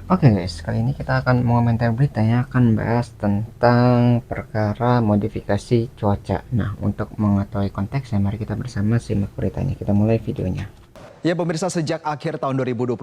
Oke guys, kali ini kita akan mengomentari berita yang akan bahas tentang perkara modifikasi cuaca. Nah, untuk mengetahui konteksnya, mari kita bersama simak beritanya. Kita mulai videonya. Ya pemirsa, sejak akhir tahun 2025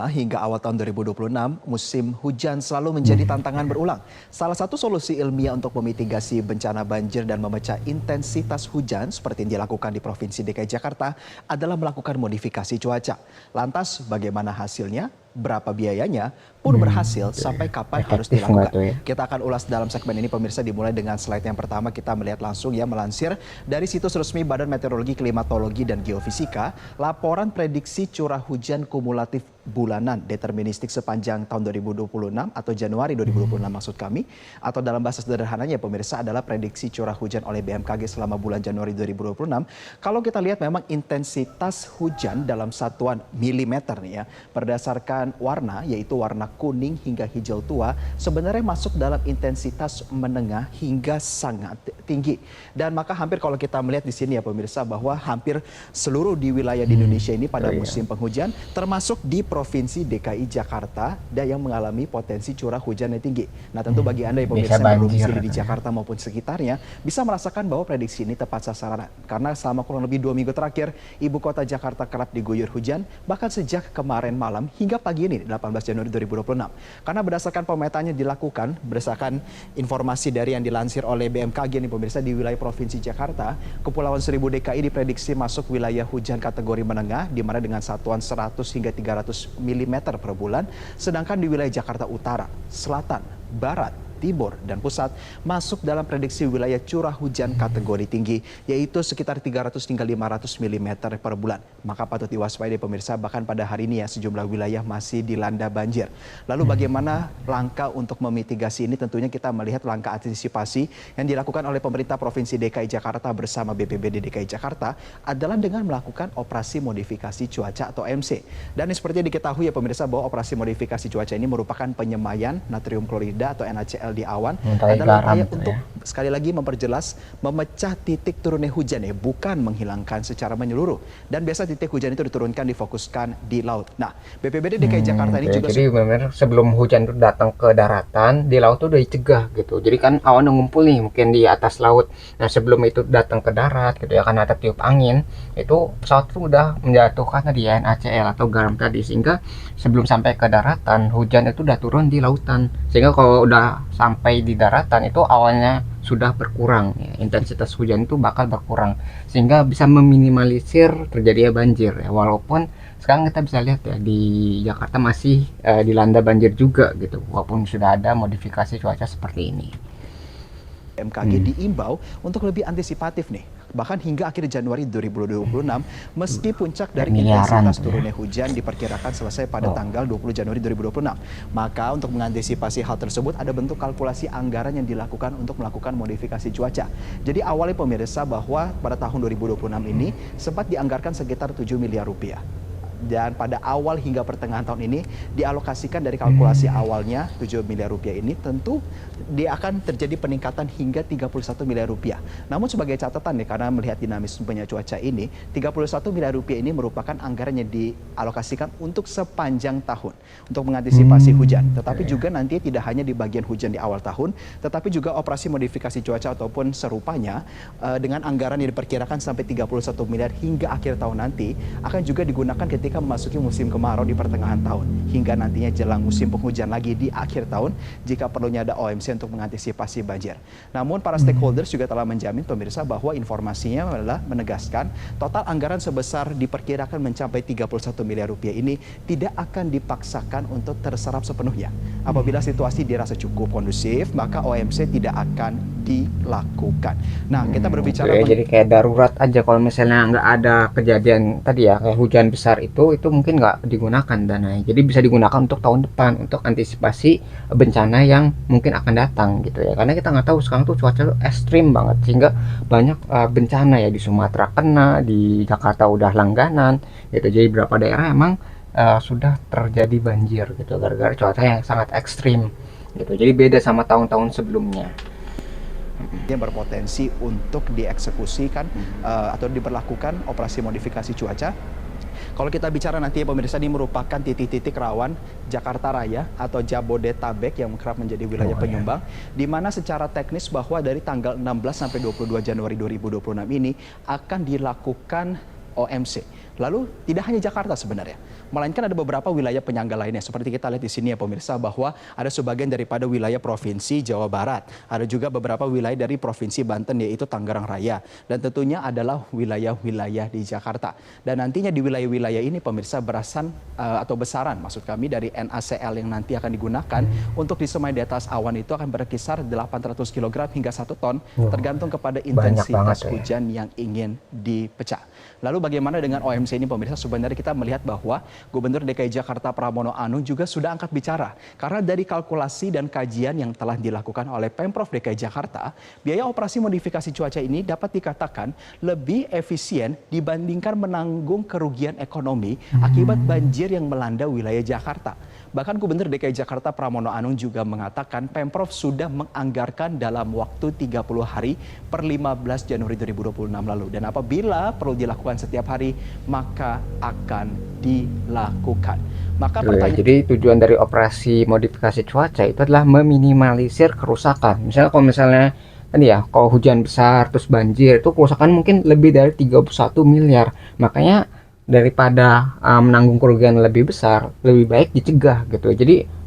hingga awal tahun 2026, musim hujan selalu menjadi tantangan berulang. Salah satu solusi ilmiah untuk memitigasi bencana banjir dan memecah intensitas hujan seperti yang dilakukan di Provinsi DKI Jakarta adalah melakukan modifikasi cuaca. Lantas bagaimana hasilnya? Berapa biayanya? Pun berhasil, Oke. sampai kapan harus Efektif nggak dilakukan? tuh ya? Kita akan ulas dalam segmen ini pemirsa, dimulai dengan slide yang pertama. Kita melihat langsung ya, melansir dari situs resmi Badan Meteorologi, Klimatologi, dan Geofisika, laporan prediksi curah hujan kumulatif bulanan deterministik sepanjang tahun 2026 atau Januari 2026 maksud kami, atau dalam bahasa sederhananya pemirsa adalah prediksi curah hujan oleh BMKG selama bulan Januari 2026. Kalau kita lihat memang intensitas hujan dalam satuan milimeter nih ya, berdasarkan warna yaitu warna kuning hingga hijau tua sebenarnya masuk dalam intensitas menengah hingga sangat tinggi. Dan maka hampir kalau kita melihat di sini ya pemirsa, bahwa hampir seluruh di wilayah di Indonesia ini pada Oh iya. musim penghujan, termasuk di Provinsi DKI Jakarta dan yang mengalami potensi curah hujan yang tinggi. Nah tentu bagi Anda ya Bisa pemirsa yang banjir berdomisili di tuh ya. Jakarta maupun sekitarnya bisa merasakan bahwa prediksi ini tepat sasaran. Karena selama kurang lebih 2 minggu terakhir, ibu kota Jakarta kerap diguyur hujan, bahkan sejak kemarin malam hingga pagi ini 18 Januari 2026. Karena berdasarkan pemetaannya dilakukan, berdasarkan informasi dari yang dilansir oleh BMKG nih pemirsa, di wilayah Provinsi Jakarta, Kepulauan Seribu DKI diprediksi masuk wilayah hujan kategori menengah, di mana dengan satuan 100 hingga 300 mm per bulan, sedangkan di wilayah Jakarta Utara, Selatan, Barat, Timur, dan Pusat masuk dalam prediksi wilayah curah hujan kategori tinggi, yaitu sekitar 300 hingga 500 mm per bulan. Maka patut diwaspadai pemirsa, bahkan pada hari ini ya sejumlah wilayah masih dilanda banjir. Lalu bagaimana langkah untuk memitigasi ini? Tentunya kita melihat langkah antisipasi yang dilakukan oleh pemerintah Provinsi DKI Jakarta bersama BPBD DKI Jakarta adalah dengan melakukan operasi modifikasi cuaca atau MC. Dan seperti yang diketahui ya pemirsa, bahwa operasi modifikasi cuaca ini merupakan penyemayan natrium klorida atau NaCl di awan, Mengenai adalah garam upaya tuh untuk ya. sekali lagi memperjelas memecah titik turunnya hujan ya, bukan menghilangkan secara menyeluruh. Dan biasa titik hujan itu diturunkan, difokuskan di laut. Nah, BPBD DKI Jakarta ini Oke. juga Jadi benar sebelum hujan itu datang ke daratan, di laut tuh udah dicegah gitu. Jadi kan awan ngumpul nih mungkin di atas laut. Nah, sebelum itu datang ke darat gitu ya, karena ada tiup angin, itu pesawat tuh udah menjatuhkan tadi ya NaCl atau garam tadi, sehingga sebelum sampai ke daratan, hujan itu udah turun di lautan. Sehingga kalau udah sampai di daratan itu awalnya sudah berkurang ya, intensitas hujan itu bakal berkurang sehingga bisa meminimalisir terjadinya banjir ya. Walaupun sekarang kita bisa lihat ya di Jakarta masih dilanda banjir juga gitu, walaupun sudah ada modifikasi cuaca seperti ini. BMKG diimbau untuk lebih antisipatif nih. Bahkan hingga akhir Januari 2026, meski puncak Kayak dari miliaran intensitas tuh ya. turunnya hujan diperkirakan selesai pada Oh. tanggal 20 Januari 2026. Maka untuk mengantisipasi hal tersebut ada bentuk kalkulasi anggaran yang dilakukan untuk melakukan modifikasi cuaca. Jadi awalnya pemirsa, bahwa pada tahun 2026 ini sempat dianggarkan sekitar 7 miliar rupiah. Dan pada awal hingga pertengahan tahun ini dialokasikan dari kalkulasi awalnya 7 miliar rupiah ini, tentu dia akan terjadi peningkatan hingga 31 miliar rupiah. Namun sebagai catatan nih, karena melihat dinamismenya cuaca ini, 31 miliar rupiah ini merupakan anggaran yang dialokasikan untuk sepanjang tahun untuk mengantisipasi hujan. Tetapi juga nanti tidak hanya di bagian hujan di awal tahun, tetapi juga operasi modifikasi cuaca ataupun serupanya dengan anggaran yang diperkirakan sampai 31 miliar hingga akhir tahun nanti akan juga digunakan ketika memasuki musim kemarau di pertengahan tahun, hingga nantinya jelang musim penghujan lagi di akhir tahun jika perlunya ada OMC untuk mengantisipasi banjir. Namun para stakeholders juga telah menjamin pemirsa bahwa informasinya adalah menegaskan total anggaran sebesar diperkirakan mencapai 31 miliar rupiah ini tidak akan dipaksakan untuk terserap sepenuhnya. Apabila situasi dirasa cukup kondusif, maka OMC tidak akan dilakukan. Nah, kita berbicara Oke, jadi kayak darurat aja kalau misalnya nggak ada kejadian tadi ya kayak hujan besar itu mungkin nggak digunakan dananya. Jadi bisa digunakan untuk tahun depan untuk antisipasi bencana yang mungkin akan datang gitu ya. Karena kita nggak tahu sekarang tuh cuaca tuh ekstrim banget sehingga banyak bencana ya, di Sumatera kena, di Jakarta udah langganan gitu. Jadi beberapa daerah emang sudah terjadi banjir gitu gara-gara cuaca yang sangat ekstrim gitu. Jadi beda sama tahun-tahun sebelumnya. yang berpotensi untuk dieksekusikan atau diberlakukan operasi modifikasi cuaca. Kalau kita bicara nanti ya pemirsa, ini merupakan titik-titik rawan Jakarta Raya atau Jabodetabek yang kerap menjadi wilayah penyumbang, di mana secara teknis bahwa dari tanggal 16 sampai 22 Januari 2026 ini akan dilakukan OMC. Lalu tidak hanya Jakarta sebenarnya, melainkan ada beberapa wilayah penyangga lainnya. Seperti kita lihat di sini ya pemirsa, bahwa ada sebagian daripada wilayah Provinsi Jawa Barat. Ada juga beberapa wilayah dari Provinsi Banten, yaitu Tangerang Raya. Dan tentunya adalah wilayah-wilayah di Jakarta. Dan nantinya di wilayah-wilayah ini pemirsa atau besaran maksud kami dari NaCl yang nanti akan digunakan untuk disemai di atas awan itu akan berkisar 800 kg hingga 1 ton, tergantung kepada intensitas hujan yang ingin dipecah. Lalu bagaimana dengan OMC ini pemirsa? Sebenarnya kita melihat bahwa Gubernur DKI Jakarta Pramono Anung juga sudah angkat bicara. Karena dari kalkulasi dan kajian yang telah dilakukan oleh Pemprov DKI Jakarta, biaya operasi modifikasi cuaca ini dapat dikatakan lebih efisien dibandingkan menanggung kerugian ekonomi akibat banjir yang melanda wilayah Jakarta. Bahkan Gubernur DKI Jakarta Pramono Anung juga mengatakan Pemprov sudah menganggarkan dalam waktu 30 hari per 15 Januari 2026 lalu. Dan apabila perlu dilakukan setiap hari, maka akan dilakukan. Maka jadi tujuan dari operasi modifikasi cuaca itu adalah meminimalisir kerusakan. Misalnya kalau hujan besar terus banjir, itu kerusakan mungkin lebih dari 31 miliar. Makanya daripada menanggung kerugian lebih besar, lebih baik dicegah gitu. Jadi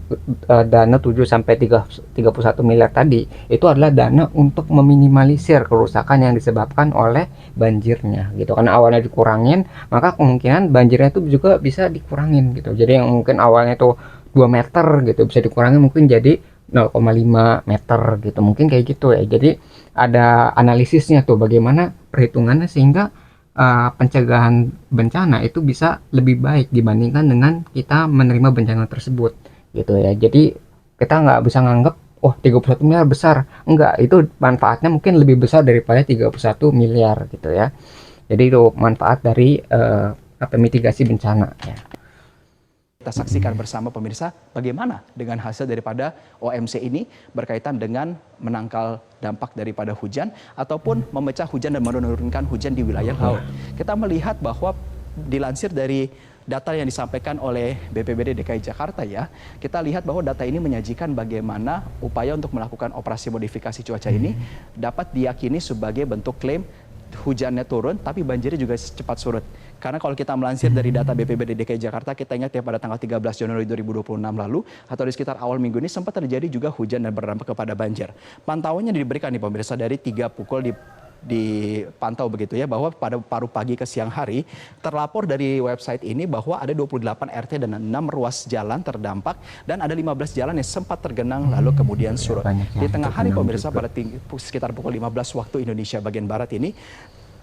dana 7 sampai 31 miliar tadi itu adalah dana untuk meminimalisir kerusakan yang disebabkan oleh banjirnya gitu. Karena awalnya dikurangin, maka kemungkinan banjirnya itu juga bisa dikurangin gitu. Jadi yang mungkin awalnya itu 2 meter gitu bisa dikurangi mungkin jadi 0,5 meter gitu. Mungkin kayak gitu ya. Jadi ada analisisnya tuh bagaimana perhitungannya sehingga pencegahan bencana itu bisa lebih baik dibandingkan dengan kita menerima bencana tersebut gitu ya. Jadi kita nggak bisa nganggap 31 miliar besar, enggak, itu manfaatnya mungkin lebih besar daripada 31 miliar gitu ya. Jadi itu manfaat dari mitigasi bencana ya. Kita saksikan bersama pemirsa bagaimana dengan hasil daripada OMC ini berkaitan dengan menangkal dampak daripada hujan ataupun memecah hujan dan menurunkan hujan di wilayah laut. Kita melihat bahwa dilansir dari data yang disampaikan oleh BPBD DKI Jakarta ya, kita lihat bahwa data ini menyajikan bagaimana upaya untuk melakukan operasi modifikasi cuaca ini dapat diyakini sebagai bentuk klaim hujannya turun tapi banjirnya juga cepat surut. Karena kalau kita melansir dari data BPBD DKI Jakarta, kita ingat ya pada tanggal 13 Januari 2026 lalu atau di sekitar awal minggu ini sempat terjadi juga hujan dan berdampak kepada banjir. Pantauannya diberikan nih pemirsa dari 3 pukul dipantau begitu ya, bahwa pada paruh pagi ke siang hari terlapor dari website ini bahwa ada 28 RT dan 6 ruas jalan terdampak dan ada 15 jalan yang sempat tergenang lalu kemudian surut. Di tengah hari pemirsa pada sekitar pukul 15 waktu Indonesia bagian Barat ini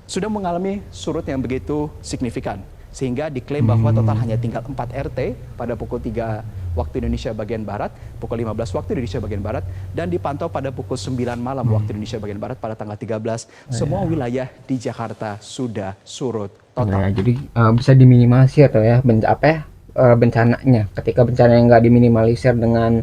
sudah mengalami surut yang begitu signifikan sehingga diklaim bahwa total hanya tinggal 4 RT pada pukul 3 waktu Indonesia bagian Barat, pukul 15 waktu Indonesia bagian Barat, dan dipantau pada pukul 9 malam waktu Indonesia bagian Barat pada tanggal 13. Semua wilayah di Jakarta sudah surut total. Jadi bisa diminimalisir tuh ya bencananya. Ketika bencana yang nggak diminimalisir dengan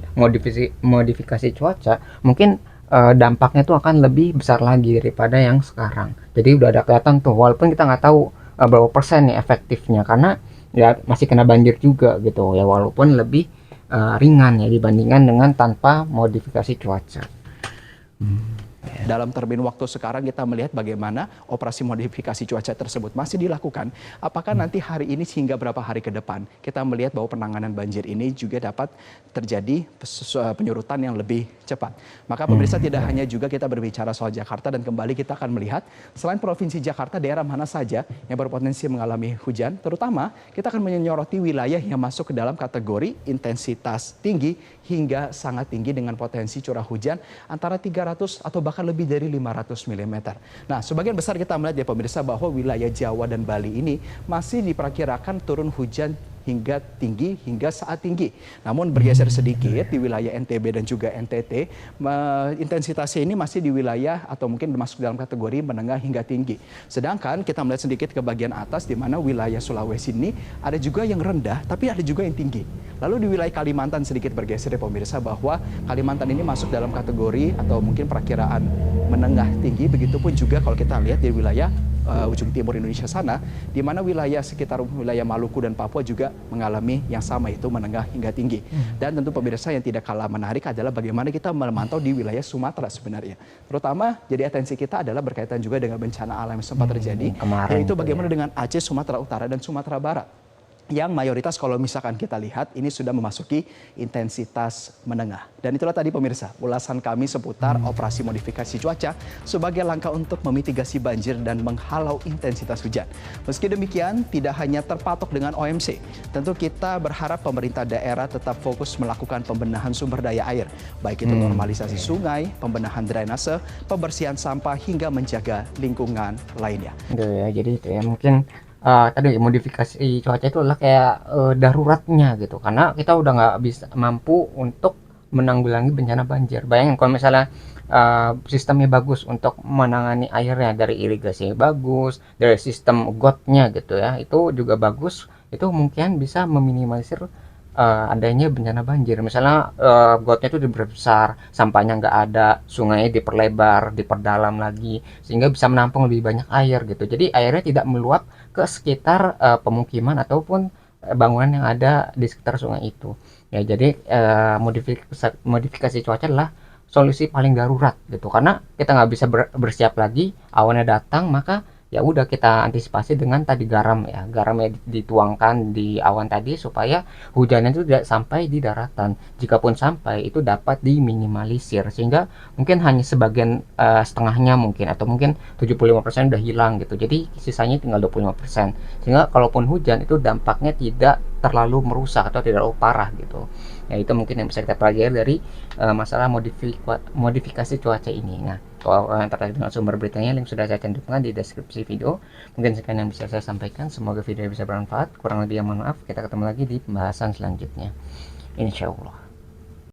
modifikasi cuaca, mungkin dampaknya tuh akan lebih besar lagi daripada yang sekarang. Jadi udah ada kelihatan tuh, walaupun kita nggak tahu berapa persen nih efektifnya, karena ya masih kena banjir juga gitu ya, walaupun lebih ringan ya dibandingkan dengan tanpa modifikasi cuaca. Dalam termin waktu sekarang kita melihat bagaimana operasi modifikasi cuaca tersebut masih dilakukan. Apakah nanti hari ini hingga berapa hari ke depan kita melihat bahwa penanganan banjir ini juga dapat terjadi penyurutan yang lebih cepat. Maka pemirsa tidak hanya juga kita berbicara soal Jakarta, dan kembali kita akan melihat selain Provinsi Jakarta, daerah mana saja yang berpotensi mengalami hujan. Terutama kita akan menyoroti wilayah yang masuk ke dalam kategori intensitas tinggi hingga sangat tinggi dengan potensi curah hujan antara 300 atau bahkan lebih dari 500 mm. Nah, sebagian besar kita melihat ya pemirsa bahwa wilayah Jawa dan Bali ini masih diperkirakan turun hujan hingga tinggi hingga saat tinggi. Namun bergeser sedikit di wilayah NTB dan juga NTT, intensitasnya ini masih di wilayah atau mungkin masuk dalam kategori menengah hingga tinggi. Sedangkan kita melihat sedikit ke bagian atas di mana wilayah Sulawesi ini ada juga yang rendah tapi ada juga yang tinggi. Lalu di wilayah Kalimantan sedikit bergeser ya pemirsa, bahwa Kalimantan ini masuk dalam kategori atau mungkin perakiraan menengah tinggi. Begitupun juga kalau kita lihat di wilayah ujung timur Indonesia sana, di mana wilayah sekitar wilayah Maluku dan Papua juga mengalami yang sama, itu menengah hingga tinggi. Dan tentu pemirsa yang tidak kalah menarik adalah bagaimana kita memantau di wilayah Sumatera sebenarnya. Terutama jadi atensi kita adalah berkaitan juga dengan bencana alam yang sempat terjadi, kemarin yaitu itu bagaimana ya. dengan Aceh, Sumatera Utara, dan Sumatera Barat, yang mayoritas kalau misalkan kita lihat ini sudah memasuki intensitas menengah. Dan itulah tadi pemirsa ulasan kami seputar operasi modifikasi cuaca sebagai langkah untuk memitigasi banjir dan menghalau intensitas hujan. Meski demikian, tidak hanya terpatok dengan OMC, tentu kita berharap pemerintah daerah tetap fokus melakukan pembenahan sumber daya air, baik itu normalisasi sungai, pembenahan drainase, pembersihan sampah, hingga menjaga lingkungan lainnya. Gitu ya, jadi itu ya mungkin tadi modifikasi cuaca itu adalah kayak daruratnya gitu, karena kita udah nggak bisa mampu untuk menanggulangi bencana banjir. Bayangin kalau misalnya sistemnya bagus untuk menangani airnya, dari irigasi bagus, dari sistem gotnya gitu ya, itu juga bagus, itu mungkin bisa meminimalisir adanya bencana banjir. Misalnya gotnya itu diperbesar, sampahnya nggak ada, sungainya diperlebar, diperdalam lagi, sehingga bisa menampung lebih banyak air gitu. Jadi airnya tidak meluap ke sekitar pemukiman ataupun bangunan yang ada di sekitar sungai itu. Ya, jadi modifikasi cuaca adalah solusi paling darurat gitu, karena kita nggak bisa bersiap lagi, awannya datang, maka ya udah kita antisipasi dengan tadi garam ya, garamnya dituangkan di awan tadi supaya hujannya itu tidak sampai di daratan. Jikapun sampai, itu dapat diminimalisir sehingga mungkin hanya sebagian setengahnya mungkin, atau mungkin 75% udah hilang gitu. Jadi sisanya tinggal 25%. Sehingga kalaupun hujan itu dampaknya tidak terlalu merusak atau tidak terlalu parah gitu. Ya itu mungkin yang bisa kita pelajari dari masalah modifikasi cuaca ini. Nah, kalau yang terkait dengan sumber beritanya, link sudah saya cantumkan di deskripsi video. Mungkin sekian yang bisa saya sampaikan. Semoga video bisa bermanfaat. Kurang lebih yang mohon maaf. Kita ketemu lagi di pembahasan selanjutnya, insya Allah.